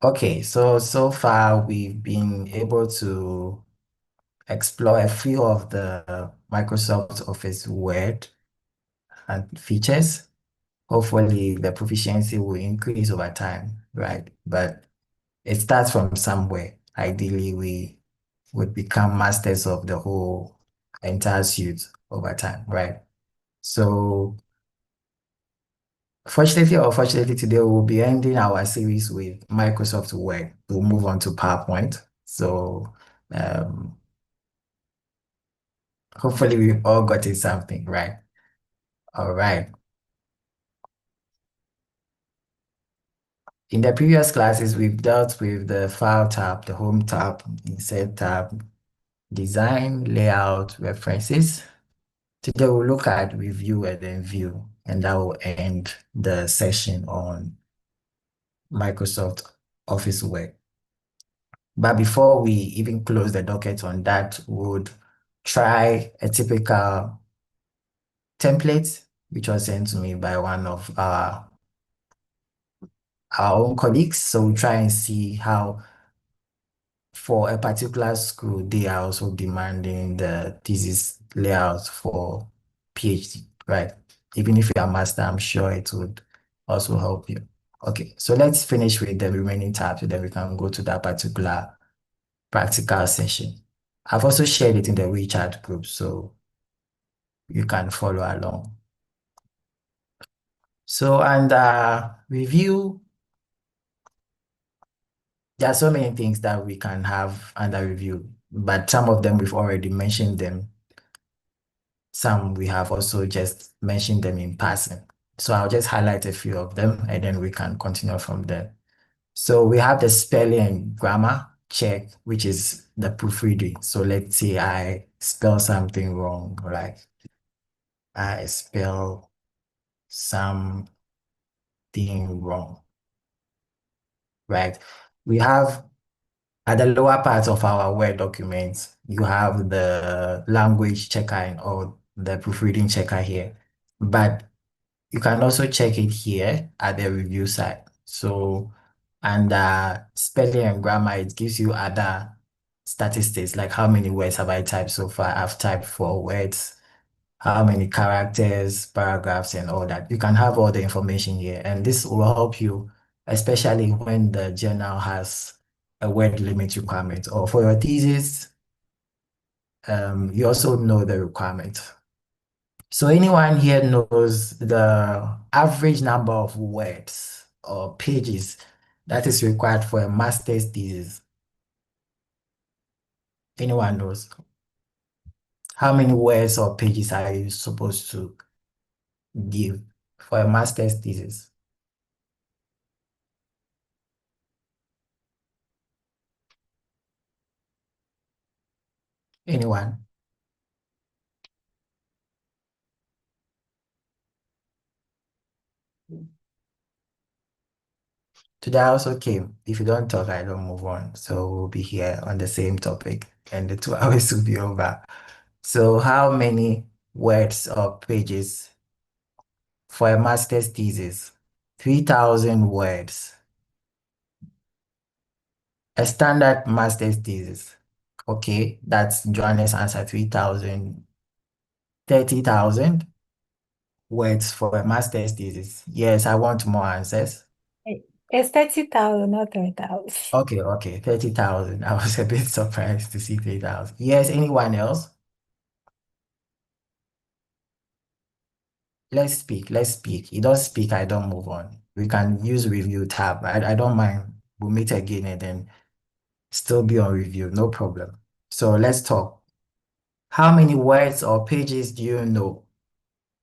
Okay, so far we've been able to explore a few of the Microsoft Office Word and features. Hopefully, the proficiency will increase over time, right? But it starts from somewhere. Ideally, we would become masters of the whole entire suite over time, right? So, fortunately or fortunately, today we'll be ending our series with Microsoft Word. We'll move on to PowerPoint. So, um, hopefully, we've all gotten something, right? All right. In the previous classes, we've dealt with the File tab, the Home tab, Insert tab, Design, Layout, References. Today, we'll look at Review and then View, and that will end the session on Microsoft Office Word. But before we even close the docket on that, we would try a typical template, which was sent to me by one of our own colleagues. So we try and see how for a particular school, they are also demanding the thesis layout for PhD, right? Even if you are master, I'm sure it would also help you. Okay, so let's finish with the remaining tabs so that we can go to that particular practical session. I've also shared it in the WeChat group, so you can follow along. So, and review, there are so many things that we can have under review, but some of them we've already mentioned them. Some we have also just mentioned them in passing. So I'll just highlight a few of them and then we can continue from there. So we have the spelling and grammar check, which is the proofreading. So let's say I spell something wrong, like I spell something wrong, right? We have at the lower part of our Word documents, you have the language checker or the proofreading checker here. But you can also check it here at the review side. So under spelling and grammar, it gives you other statistics, like how many words have I typed so far? I've typed 4 words, how many characters, paragraphs, and all that. You can have all the information here, and this will help you, especially when the journal has a word limit requirement, or for your thesis, you also know the requirement. So anyone here knows the average number of words or pages that is required for a master's thesis? Anyone knows? How many words or pages are you supposed to give for a master's thesis? Anyone? Today I also came. If you don't talk, I don't move on. So we'll be here on the same topic and the 2 hours will be over. So how many words or pages for a master's thesis? 3,000 words. A standard master's thesis. Okay, that's Joanna's answer, 3,000, 30,000 words for a master's thesis. Yes, I want more answers. It's 30,000, not 30,000. Okay, 30,000. I was a bit surprised to see 3,000. Yes, anyone else? Let's speak. You don't speak, I don't move on. We can use review tab. I don't mind. We'll meet again and then still be on review, no problem. So let's talk. How many words or pages do you know?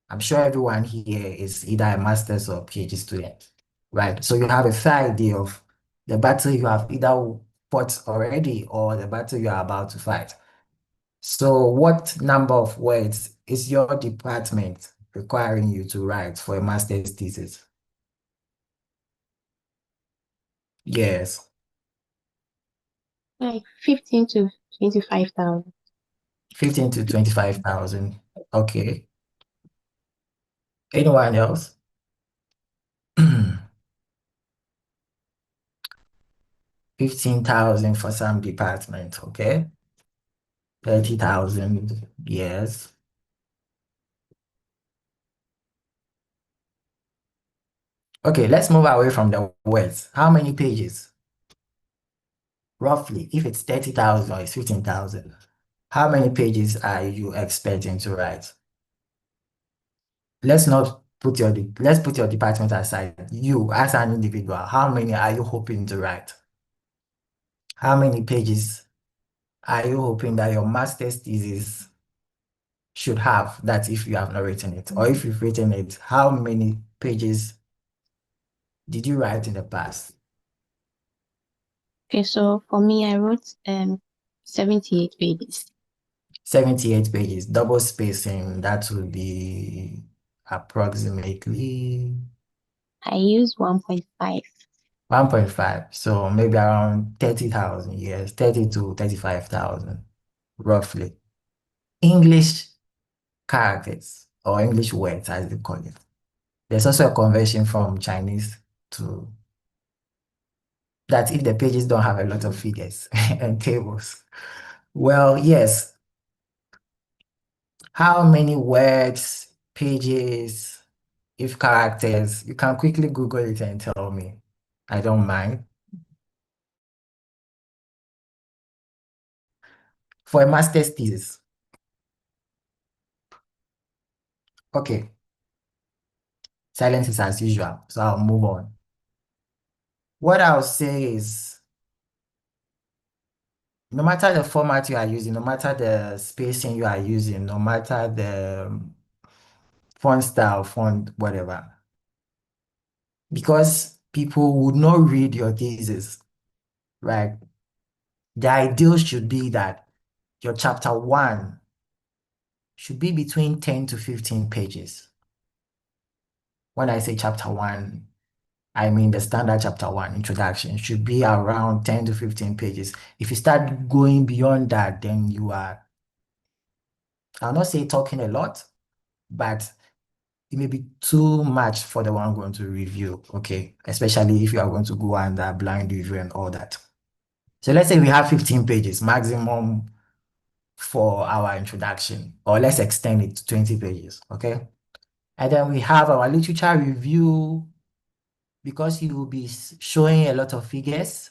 I'm sure everyone here is either a master's or PhD student, right? So you have a fair idea of the battle you have either fought already or the battle you are about to fight. So what number of words is your department requiring you to write for a master's thesis? Yes, Like 15 to 25,000. 15 to 25,000. Okay. Anyone else? 15,000 for some department, okay? 30,000, yes. Okay, let's move away from the words. How many pages? Roughly, if it's 30,000 or it's 15,000, how many pages are you expecting to write? Let's put your department aside. You, as an individual, how many are you hoping to write? How many pages are you hoping that your master's thesis should have, that if you have not written it? Or if you've written it, how many pages did you write in the past? Okay, so for me, I wrote 78 pages. 78 pages, double spacing, that would be approximately I used 1.5. 1.5. So maybe around 30,000, yes, 30 to 35,000, roughly. English characters or English words, as they call it. There's also a conversion from Chinese to that if the pages don't have a lot of figures and tables. Well, yes. How many words, pages, if characters? You can quickly Google it and tell me. I don't mind. For a master's thesis. Okay. Silence is as usual. So I'll move on. What I'll say is, no matter the format you are using, no matter the spacing you are using, no matter the font style, font, whatever, because people would not read your thesis, right? The ideal should be that your chapter one should be between 10 to 15 pages. When I say chapter one, I mean the standard chapter one introduction should be around 10 to 15 pages. If you start going beyond that, then you are, I'll not say talking a lot, but it may be too much for the one going to review, okay? Especially if you are going to go under blind review and all that. So let's say we have 15 pages maximum for our introduction, or let's extend it to 20 pages, okay? And then we have our literature review, because you will be showing a lot of figures.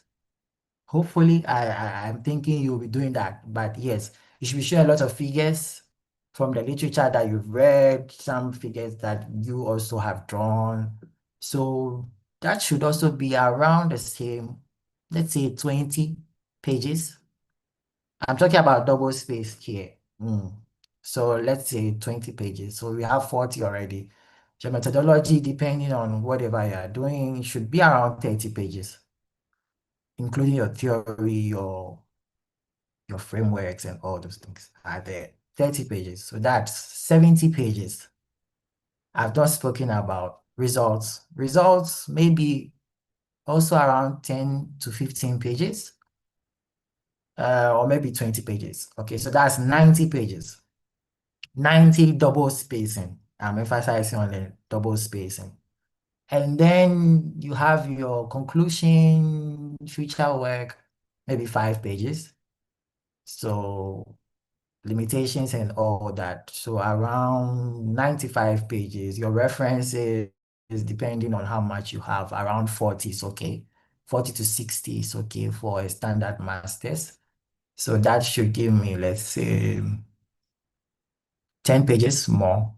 Hopefully, I'm thinking you'll be doing that. But yes, you should be showing a lot of figures from the literature that you've read, some figures that you also have drawn. So that should also be around the same, let's say 20 pages. I'm talking about double space here. So let's say 20 pages. So we have 40 already. Your methodology, depending on whatever you are doing, should be around 30 pages, including your theory, your frameworks, and all those things are there. 30 pages. So that's 70 pages. I've not spoken about results. Results maybe also around 10 to 15 pages, or maybe 20 pages. Okay, so that's 90 pages. 90 double spacing. I'm emphasizing on the double spacing. And then you have your conclusion, future work, maybe 5 pages. So limitations and all that. So around 95 pages. Your references is depending on how much you have. Around 40 is okay. 40 to 60 is okay for a standard master's. So that should give me, let's say, 10 pages more.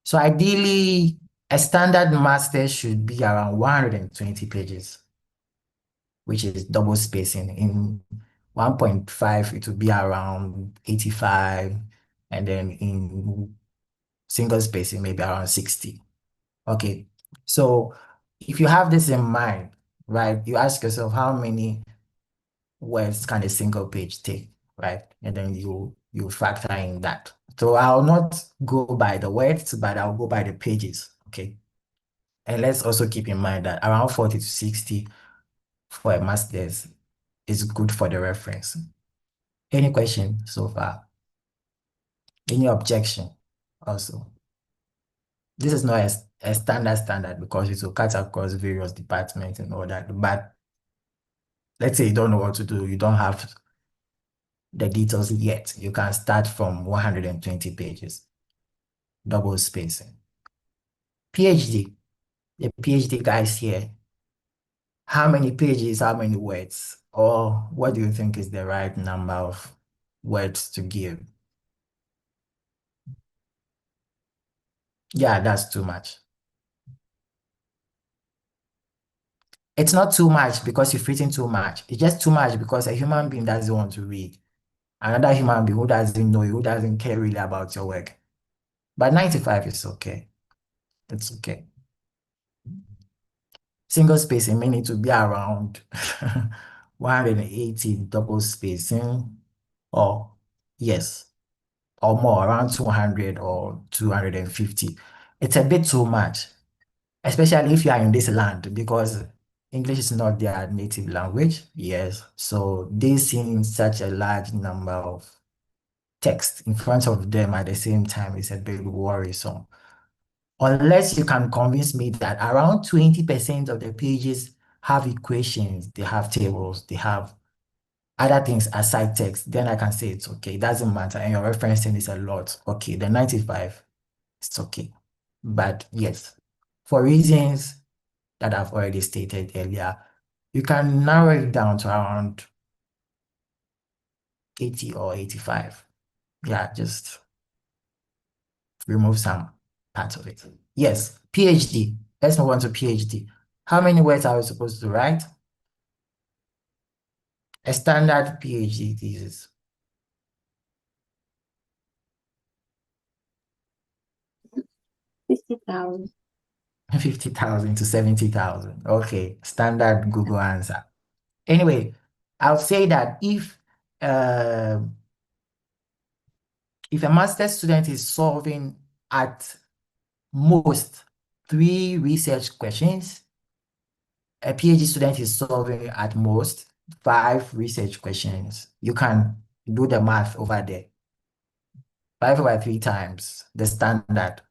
So ideally, a standard master should be around 120 pages, which is double spacing. In 1.5, it would be around 85, and then in single spacing, maybe around 60. Okay, so if you have this in mind, right, you ask yourself how many words can a single page take, right? And then you factor in that. So I'll not go by the words, but I'll go by the pages, okay? And let's also keep in mind that around 40 to 60 for a master's is good for the reference. Any question so far? Any objection also? This is not a standard because it will cut across various departments and all that, but let's say you don't know what to do, you don't have the details yet, you can start from 120 pages, double spacing. PhD, the PhD guys here, how many pages, how many words? Or what do you think is the right number of words to give? Yeah, that's too much. It's not too much because you've written too much. It's just too much because a human being doesn't want to read. Another human being who doesn't know you, who doesn't care really about your work. But 95 is okay. It's okay. Single spacing may need to be around 180 double spacing, or yes, or more, around 200 or 250. It's a bit too much, especially if you are in this land, because English is not their native language. Yes, so they seeing such a large number of text in front of them at the same time is a bit worrisome. Unless you can convince me that around 20% of the pages have equations, they have tables, they have other things aside text, then I can say it's okay. It doesn't matter. And your referencing is a lot. Okay, the 95, it's okay. But yes, for reasons that I've already stated earlier, you can narrow it down to around 80 or 85. Yeah, just remove some parts of it. Yes, PhD. Let's move on to PhD. How many words are we supposed to write? A standard PhD thesis. 60,000. 50,000 to 70,000. Okay, standard Google answer. Anyway, I'll say that uh, if a master's student is solving at most 3 research questions, a PhD student is solving at most 5 research questions. You can do the math over there. 5 over 3 times the standard.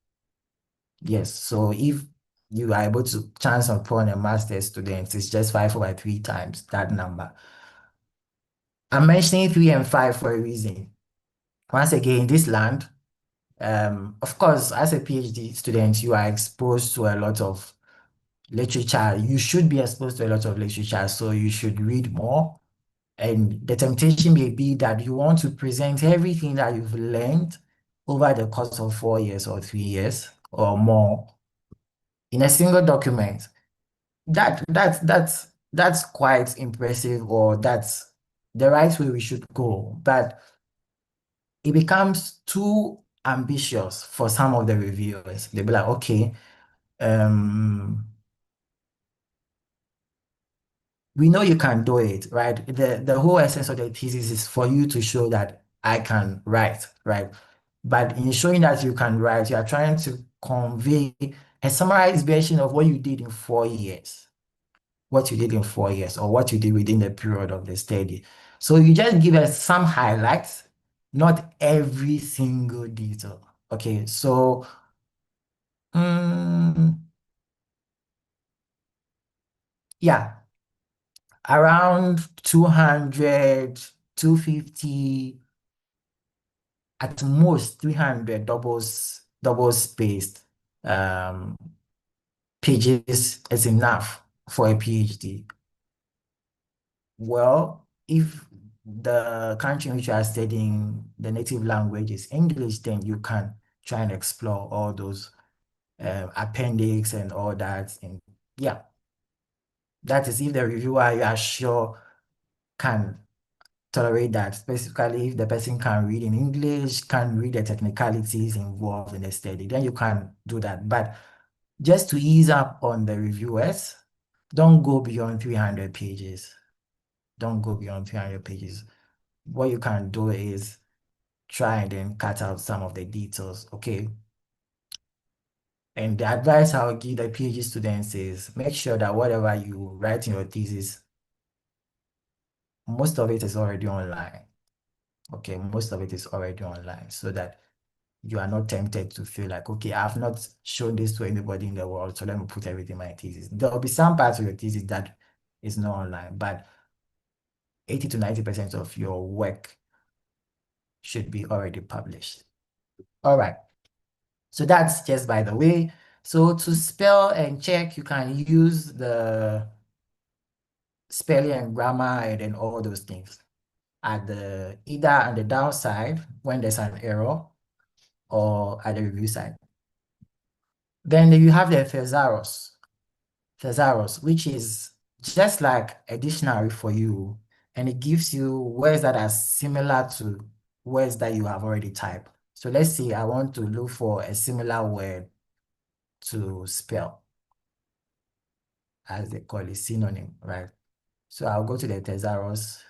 Yes, so if you are able to chance upon a master's student, it's just 5 over 3 times that number. I'm mentioning 3 and 5 for a reason. Once again, in this land, of course, as a PhD student, you are exposed to a lot of literature. You should be exposed to a lot of literature, so you should read more. And the temptation may be that you want to present everything that you've learned over the course of 4 years or 3 years or more in a single document. That's quite impressive, or that's the right way we should go. But it becomes too ambitious for some of the reviewers. They'll be like, okay, um, we know you can do it, right? The whole essence of the thesis is for you to show that I can write, right? But in showing that you can write, you are trying to convey a summarized version of what you did in 4 years, what you did in 4 years, or what you did within the period of the study. So you just give us some highlights, not every single detail. Okay, so yeah, around 200, 250, at most 300 double spaced um, pages is enough for a PhD. Well, if the country in which you are studying, the native language is English, then you can try and explore all those appendix and all that. And yeah, that is if the reviewer you are sure can tolerate that, specifically if the person can read in English, can read the technicalities involved in the study, then you can do that. But just to ease up on the reviewers, don't go beyond 300 pages. Don't go beyond 300 pages. What you can do is try and then cut out some of the details, okay? And the advice I'll give the PhD students is make sure that whatever you write in your thesis, most of it is already online. Okay, most of it is already online, so that you are not tempted to feel like, okay, I've not shown this to anybody in the world, so let me put everything in my thesis. There will be some parts of your thesis that is not online, but 80 to 90% of your work should be already published. All right. So that's just by the way. So to spell and check, you can use the spelling and grammar and then all those things at the either on the downside when there's an error or at the review side. Then you have the thesaurus, which is just like a dictionary for you, and it gives you words that are similar to words that you have already typed. So let's say I want to look for a similar word to spell, as they call it, synonym, right? So I'll go to the thesaurus,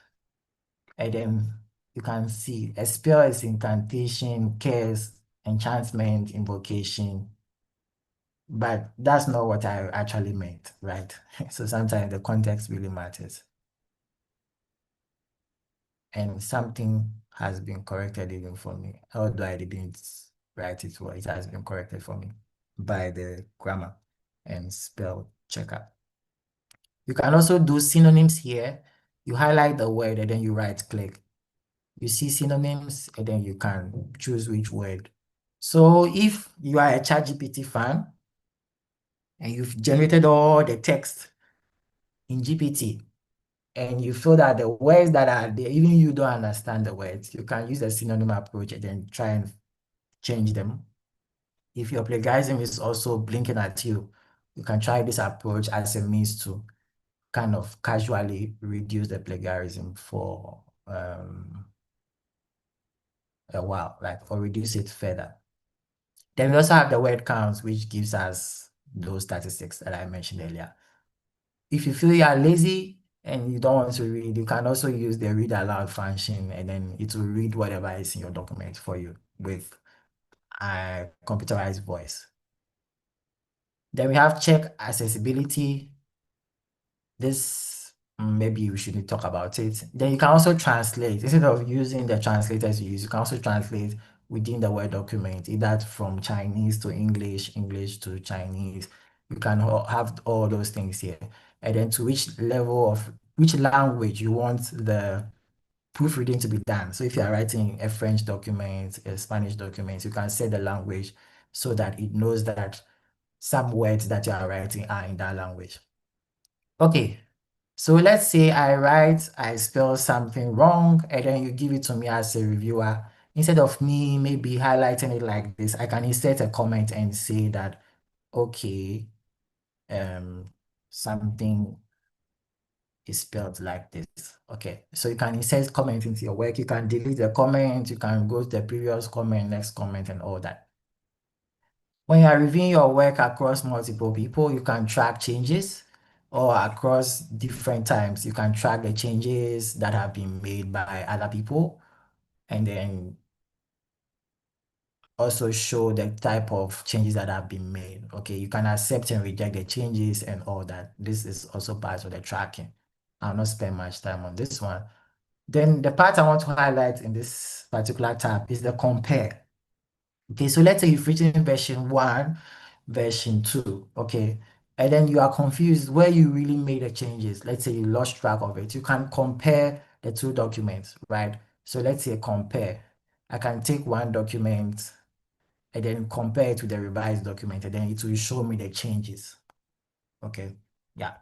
and then you can see a spell is incantation, curse, enchantment, invocation, but that's not what I actually meant, right? So sometimes the context really matters. And something has been corrected even for me, although I didn't write it well, it has been corrected for me by the grammar and spell checker. You can also do synonyms here. You highlight the word and then you right click. You see synonyms and then you can choose which word. So if you are a ChatGPT fan and you've generated all the text in GPT and you feel that the words that are there, even you don't understand the words, you can use a synonym approach and then try and change them. If your plagiarism is also blinking at you, you can try this approach as a means to kind of casually reduce the plagiarism for a while, like, or reduce it further. Then we also have the word counts, which gives us those statistics that I mentioned earlier. If you feel you are lazy and you don't want to read, you can also use the read aloud function and then it will read whatever is in your document for you with a computerized voice. Then we have check accessibility. This maybe we shouldn't talk about it. Then you can also translate. Instead of using the translators you use, you can also translate within the Word document, either from Chinese to English, English to Chinese. You can have all those things here. And then to which level of which language you want the proofreading to be done. So if you are writing a French document, a Spanish document, you can set the language so that it knows that some words that you are writing are in that language. Okay, so let's say I spell something wrong, and then you give it to me as a reviewer. Instead of me maybe highlighting it like this, I can insert a comment and say that, okay, something is spelled like this. Okay, so you can insert comment into your work. You can delete the comment. You can go to the previous comment, next comment, and all that. When you are reviewing your work across multiple people, you can track changes, or across different times, you can track the changes that have been made by other people and then also show the type of changes that have been made. Okay, you can accept and reject the changes and all that. This is also part of the tracking. I'll not spend much time on this one. Then the part I want to highlight in this particular tab is the compare. Okay, so let's say you've written version 1, version 2, okay, and then you are confused where you really made the changes. Let's say you lost track of it. You can compare the two documents, right? So let's say compare. I can take one document and then compare it to the revised document, and then it will show me the changes. Okay, yeah.